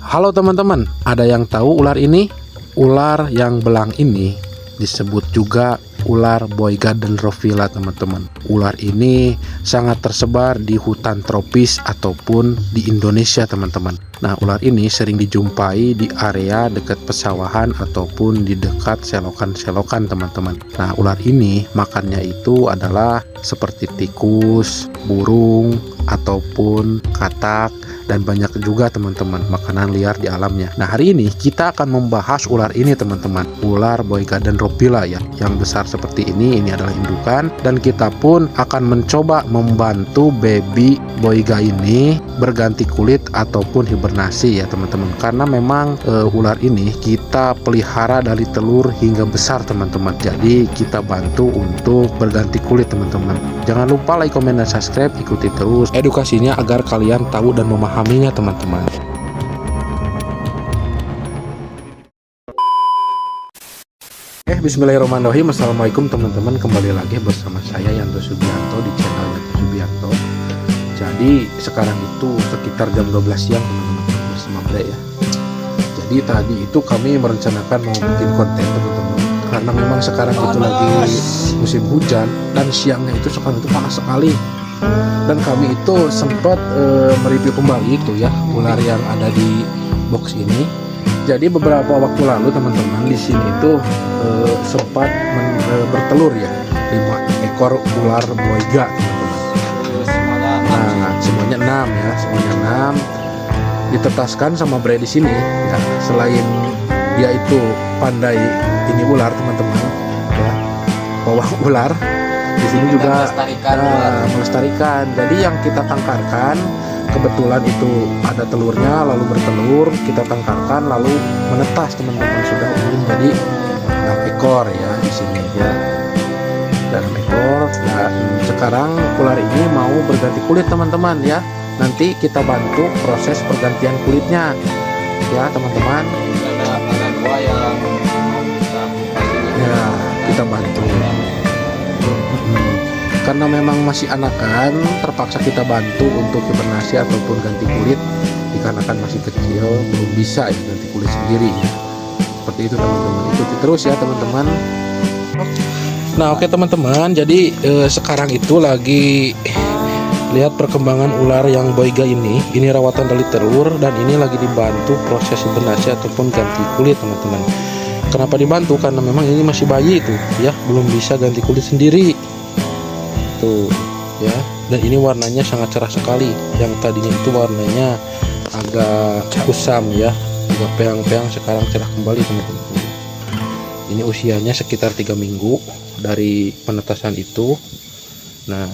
Halo teman-teman, ada yang tahu ular ini? Ular yang belang ini disebut juga ular boyga dendrophila teman-teman. Ular ini sangat tersebar di hutan tropis ataupun di Indonesia teman-teman. Nah, ular ini sering dijumpai di area dekat pesawahan ataupun di dekat selokan-selokan teman-teman. Nah, ular ini makannya itu adalah seperti tikus, burung, ataupun katak, dan banyak juga teman-teman makanan liar di alamnya. Nah, hari ini kita akan membahas ular ini teman-teman, ular boyga dendrophila ya, yang besar seperti ini adalah indukan, dan kita pun akan mencoba membantu baby boyga ini berganti kulit ataupun hibernasi ya teman-teman, karena memang ular ini kita pelihara dari telur hingga besar teman-teman, jadi kita bantu untuk berganti kulit teman-teman. Jangan lupa like, komen, dan subscribe, ikuti terus edukasinya agar kalian tahu dan memahaminya teman-teman. Bismillahirrahmanirrahim. Assalamualaikum teman-teman, kembali lagi bersama saya Yanto Subianto di channel Yanto Subianto. Jadi sekarang itu sekitar jam 12 siang teman-teman, bersama Bre ya. Jadi tadi itu kami merencanakan mau bikin konten teman-teman, karena memang sekarang itu lagi musim hujan dan siangnya itu sekarang itu panas sekali. Dan kami itu sempat mereview kembali itu ya ular yang ada di box ini. Jadi beberapa waktu lalu teman-teman di sini itu sempat bertelur ya 5 ekor ular boyga teman-teman. Nah, semuanya 6 ya, semuanya 6 ditetaskan sama Bre di sini ya. Selain dia itu pandai ini ular teman-teman ya, bawa ular, di sini juga melestarikan. Jadi yang kita tangkarkan kebetulan itu ada telurnya, lalu bertelur, kita tangkarkan lalu menetas teman-teman, sudah umum jadi 6 ekor ya di sini ya. Dan 6 ekor. Dan sekarang ular ini mau berganti kulit teman-teman ya. Nanti kita bantu proses pergantian kulitnya ya teman-teman. Ada 2 yang ya kita bantu. Karena memang masih anakan, terpaksa kita bantu untuk hibernasi ataupun ganti kulit, dikarenakan masih kecil, belum bisa ya ganti kulit sendiri ya. Seperti itu teman-teman, ikuti terus ya teman-teman. Nah oke teman-teman, jadi sekarang itu lagi lihat perkembangan ular yang boyga ini rawatan dari telur, dan ini lagi dibantu proses hibernasi ataupun ganti kulit teman-teman. Kenapa dibantu? Karena memang ini masih bayi itu ya, belum bisa ganti kulit sendiri tuh ya. Dan ini warnanya sangat cerah sekali, yang tadinya itu warnanya agak kusam ya, agak peang-peang, sekarang cerah kembali teman-teman. Ini usianya sekitar 3 minggu dari penetasan itu. Nah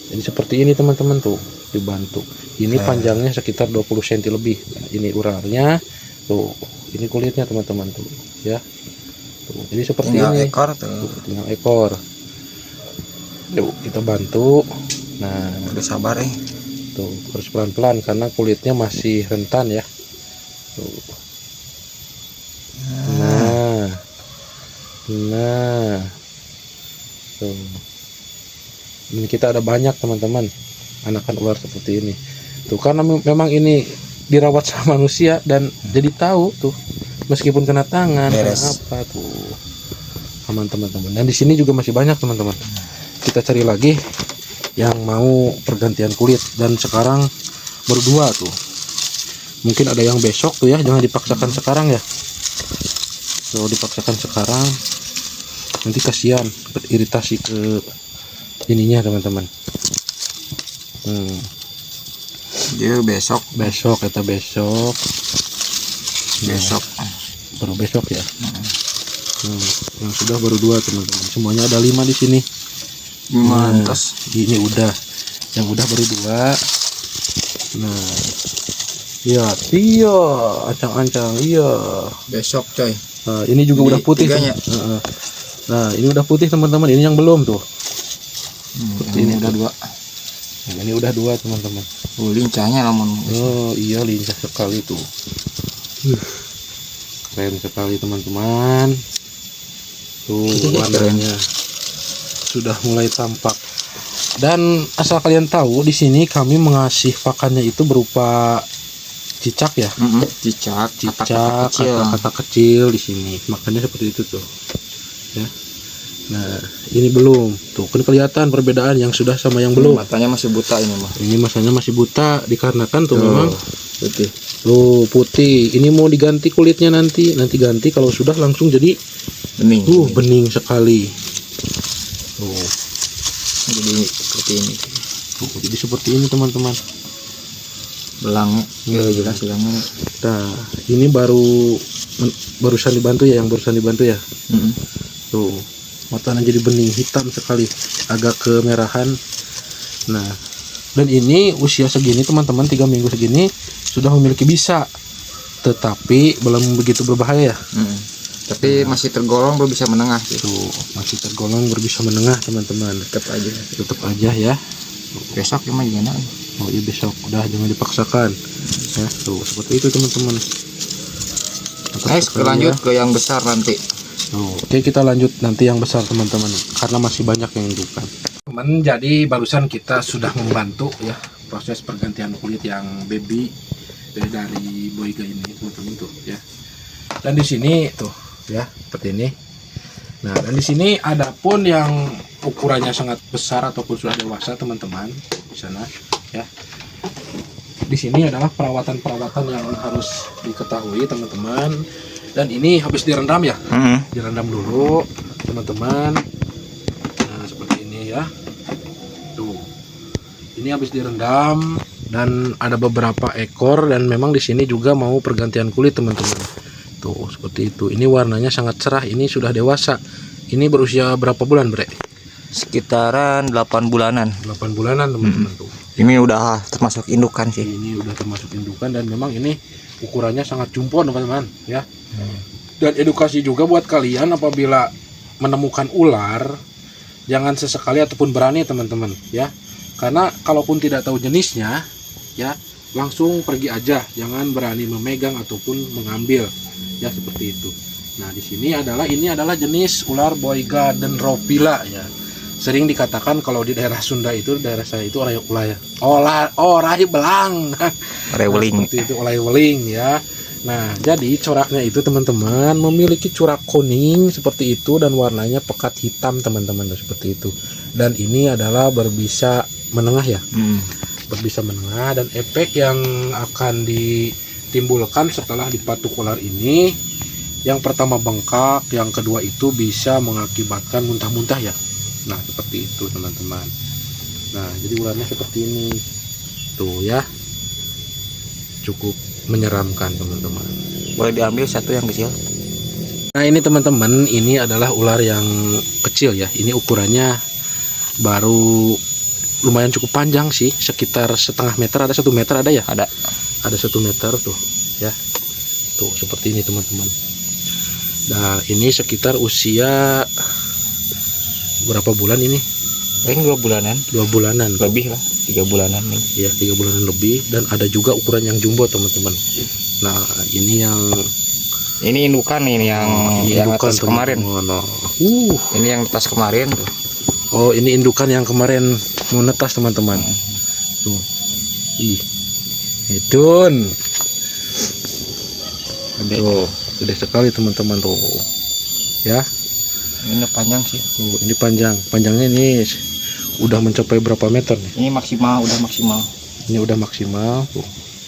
ini seperti ini teman-teman tuh, dibantu. Ini panjangnya sekitar 20 cm lebih. Nah, ini ularnya tuh, ini kulitnya teman-teman tuh ya tuh. Jadi seperti ini ekor tuh, tinggal ekor. Yuk kita bantu. Nah udah sabar tuh, harus pelan-pelan karena kulitnya masih rentan ya tuh. Nah tuh, ini kita ada banyak teman-teman anakan ular seperti ini tuh, karena memang ini dirawat sama manusia dan jadi tahu tuh, meskipun kena tangan kena apa tuh aman teman-teman. Dan di sini juga masih banyak teman-teman, kita cari lagi yang mau pergantian kulit, dan sekarang baru 2 tuh, mungkin ada yang besok tuh ya. Jangan dipaksakan sekarang ya, kalau dipaksakan sekarang nanti kasihan, iritasi ke ininya teman-teman. Dia besok kita besok baru besok ya. Yang sudah baru 2 teman-teman, semuanya ada 5 di sini. Mantas. Ini udah, yang udah baru 2. Nah ya, iya ancang-ancang iya Besok coy. Nah, ini juga udah putih. Nah ini udah putih teman-teman, ini yang belum tuh. Ini udah 2. Nah, ini udah 2 teman-teman. Lincahnya namun. Oh iya, lincah sekali tuh. Keren sekali teman-teman. Tuh warnanya sudah mulai tampak. Dan asal kalian tahu, di sini kami mengasih pakannya itu berupa cicak ya. Cicak, Cicak, kata-kata kecil. kata-kata kecil di sini. Makanya seperti itu tuh. Ya. Nah, ini belum. Tuh, kan kelihatan perbedaan yang sudah sama yang belum. Matanya masih buta ini mah. Ini masanya masih buta dikarenakan tuh memang putih. tuh putih. Ini mau diganti kulitnya nanti ganti kalau sudah langsung jadi Bening. bening sekali. Tuh, Jadi seperti ini. jadi seperti ini teman-teman. Belangnya nggak jelas bilangnya. Nah, ini barusan dibantu ya, yang barusan dibantu ya. Tuh, matanya jadi bening hitam sekali, agak kemerahan. Nah, dan ini usia segini teman-teman, 3 minggu segini sudah memiliki bisa, tetapi belum begitu berbahaya ya. Tapi masih tergolong belum bisa menengah sih. Tuh, masih tergolong berbisa menengah teman-teman. Tetap aja ya. Besok cuma gimana? Oh iya, besok udah, jangan dipaksakan ya. Tuh, seperti itu teman-teman. Lanjut ke yang besar nanti. Oke, kita lanjut nanti yang besar teman-teman, karena masih banyak yang indukan. Teman, jadi barusan kita sudah membantu ya proses pergantian kulit yang baby dari Boyga ini teman-teman tuh ya. Dan di sini tuh ya seperti ini. Nah, dan di sini ada pun yang ukurannya sangat besar ataupun sudah dewasa teman-teman di sana ya. Di sini adalah perawatan-perawatan yang harus diketahui teman-teman. Dan ini habis direndam ya. Direndam dulu teman-teman. Nah, seperti ini ya. Tuh. Ini habis direndam dan ada beberapa ekor, dan memang di sini juga mau pergantian kulit teman-teman. Tuh, seperti itu. Ini warnanya sangat cerah. Ini sudah dewasa. Ini berusia berapa bulan, Bre? Sekitaran 8 bulanan. 8 bulanan teman-teman tuh. Ini udah termasuk indukan sih. Ini udah termasuk indukan, dan memang ini ukurannya sangat jumbo teman-teman ya. Dan edukasi juga buat kalian, apabila menemukan ular jangan sesekali ataupun berani teman-teman ya, karena kalaupun tidak tahu jenisnya ya, langsung pergi aja, jangan berani memegang ataupun mengambil ya, seperti itu. Nah, di sini ini adalah jenis ular Boyga dendrophylla ya. Sering dikatakan kalau di daerah Sunda itu, daerah saya itu orai belang. Orai weling. Seperti itu, orai weling ya. Nah, jadi coraknya itu teman-teman memiliki corak kuning seperti itu, dan warnanya pekat hitam teman-teman, seperti itu. Dan ini adalah berbisa menengah ya. Berbisa menengah, dan efek yang akan ditimbulkan setelah dipatuk ular ini, yang pertama bengkak, yang kedua itu bisa mengakibatkan muntah-muntah ya. Nah, seperti itu teman-teman. Nah, jadi ularnya seperti ini tuh ya, cukup menyeramkan teman-teman. Boleh diambil satu yang kecil. Nah, ini teman-teman, ini adalah ular yang kecil ya. Ini ukurannya baru lumayan cukup panjang sih, sekitar setengah meter, ada 1 meter ada ya, ada 1 meter tuh ya. Tuh, seperti ini teman-teman. Nah, ini sekitar usia berapa bulan ini? Paling 2 bulanan. 2 bulanan. Lebih lah, 3 bulanan nih. Ya, 3 bulanan lebih, dan ada juga ukuran yang jumbo teman-teman. Nah, ini yang indukan ini yang indukan atas kemarin. Ini yang atas kemarin tuh. Oh, ini indukan yang kemarin mau netas teman-teman. Tuh. Ih. Edun. Tuh, gede sekali teman-teman tuh. Ya. Ini panjang sih. Ini panjangnya ini udah mencapai berapa meter nih? Ini udah maksimal. Ini udah maksimal tuh.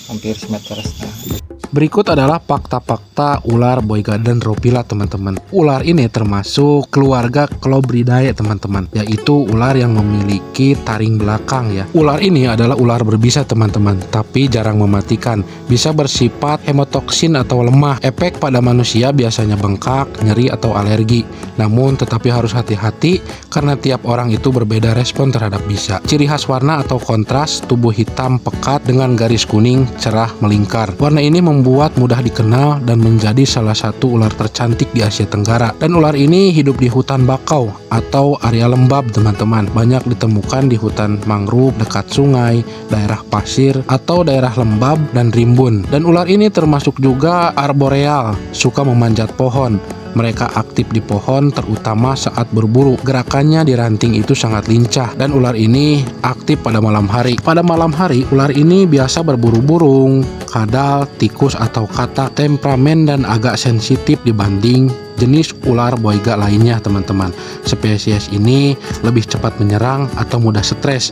Hampir semeter setengah. Berikut adalah fakta-fakta ular Boyga dendrophylla teman-teman. Ular ini termasuk keluarga Clobridae teman-teman, yaitu ular yang memiliki taring belakang ya. Ular ini adalah ular berbisa teman-teman, tapi jarang mematikan. Bisa bersifat hemotoksin atau lemah. Efek pada manusia biasanya bengkak, nyeri atau alergi. Namun tetapi harus hati-hati karena tiap orang itu berbeda respon terhadap bisa. Ciri khas warna atau kontras, tubuh hitam pekat dengan garis kuning cerah melingkar. Warna ini membuat mudah dikenal dan menjadi salah satu ular tercantik di Asia Tenggara. Dan ular ini hidup di hutan bakau atau area lembab teman-teman. Banyak ditemukan di hutan mangrove, dekat sungai, daerah pasir, atau daerah lembab dan rimbun. Dan ular ini termasuk juga arboreal, suka memanjat pohon. Mereka aktif di pohon terutama saat berburu. Gerakannya di ranting itu sangat lincah dan ular ini aktif pada malam hari. Pada malam hari ular ini biasa berburu burung, kadal, tikus atau katak. Temperamen dan agak sensitif dibanding jenis ular boiga lainnya teman-teman. Spesies ini lebih cepat menyerang atau mudah stres.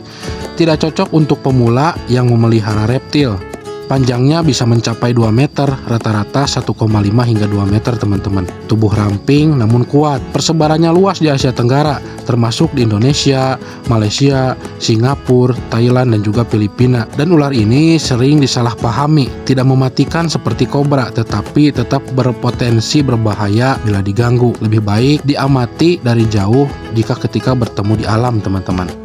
Tidak cocok untuk pemula yang memelihara reptil. Panjangnya bisa mencapai 2 meter, rata-rata 1,5 hingga 2 meter teman-teman. Tubuh ramping namun kuat. Persebarannya luas di Asia Tenggara, termasuk di Indonesia, Malaysia, Singapura, Thailand dan juga Filipina. Dan ular ini sering disalahpahami, tidak mematikan seperti kobra, tetapi tetap berpotensi berbahaya bila diganggu. Lebih baik diamati dari jauh jika ketika bertemu di alam teman-teman.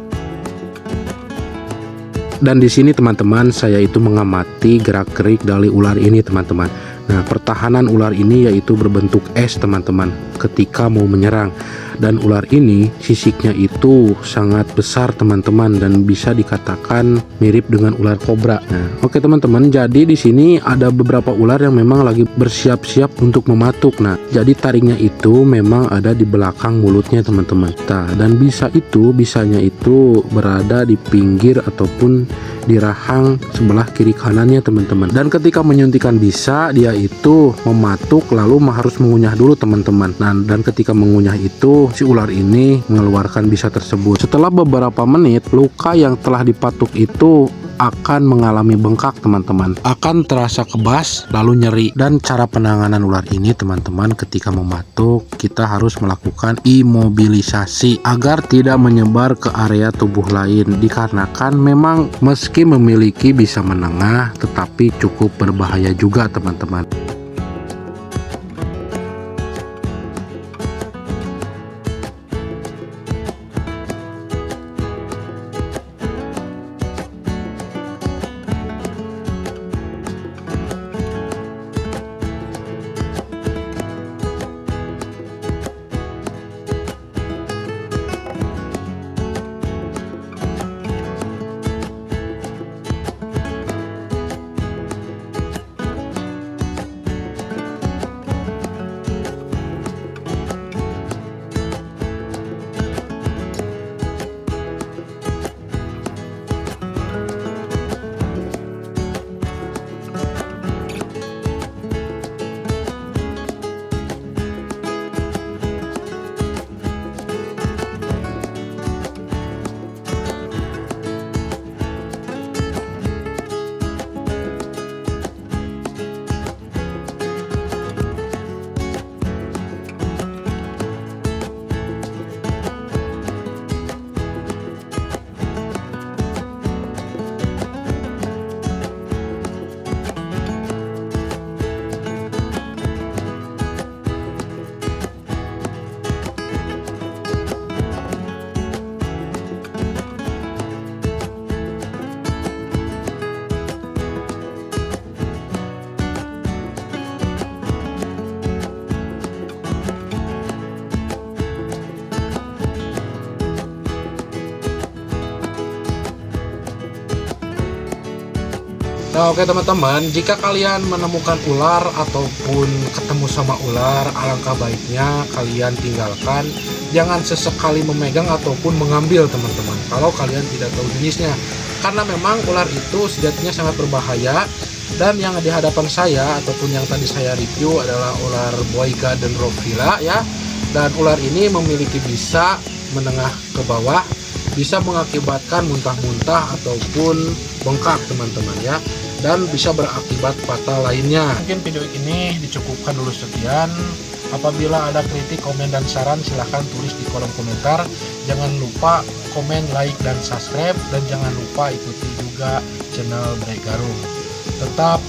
Dan di sini teman-teman saya itu mengamati gerak-gerik dari ular ini teman-teman. Nah, pertahanan ular ini yaitu berbentuk S teman-teman ketika mau menyerang. Dan ular ini sisiknya itu sangat besar teman-teman dan bisa dikatakan mirip dengan ular kobra. Nah, oke teman-teman, jadi di sini ada beberapa ular yang memang lagi bersiap-siap untuk mematuk. Nah, jadi taringnya itu memang ada di belakang mulutnya teman-teman. Nah, dan bisanya itu berada di pinggir ataupun di rahang sebelah kiri kanannya teman-teman. Dan ketika menyuntikkan bisa, dia itu mematuk lalu harus mengunyah dulu teman-teman. Nah, dan ketika mengunyah itu si ular ini mengeluarkan bisa tersebut. Setelah beberapa menit, luka yang telah dipatuk itu akan mengalami bengkak teman-teman, akan terasa kebas lalu nyeri. Dan cara penanganan ular ini teman-teman, ketika mematuk kita harus melakukan imobilisasi agar tidak menyebar ke area tubuh lain, dikarenakan memang meski memiliki bisa menengah tetapi cukup berbahaya juga teman-teman. Nah, oke teman-teman, jika kalian menemukan ular ataupun ketemu sama ular, alangkah baiknya kalian tinggalkan. Jangan sesekali memegang ataupun mengambil teman-teman, kalau kalian tidak tahu jenisnya. Karena memang ular itu sejatinya sangat berbahaya. Dan yang di hadapan saya ataupun yang tadi saya review adalah ular boiga dendrophila ya. Dan ular ini memiliki bisa menengah ke bawah, bisa mengakibatkan muntah-muntah ataupun bengkak teman-teman ya, dan bisa berakibat fatal lainnya. Mungkin video ini dicukupkan dulu sekian. Apabila ada kritik, komen, dan saran silahkan tulis di kolom komentar. Jangan lupa komen, like, dan subscribe, dan jangan lupa ikuti juga channel Bray Garung. Tetap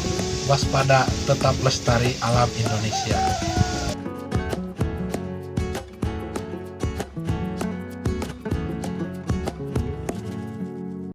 waspada, tetap lestari alam Indonesia.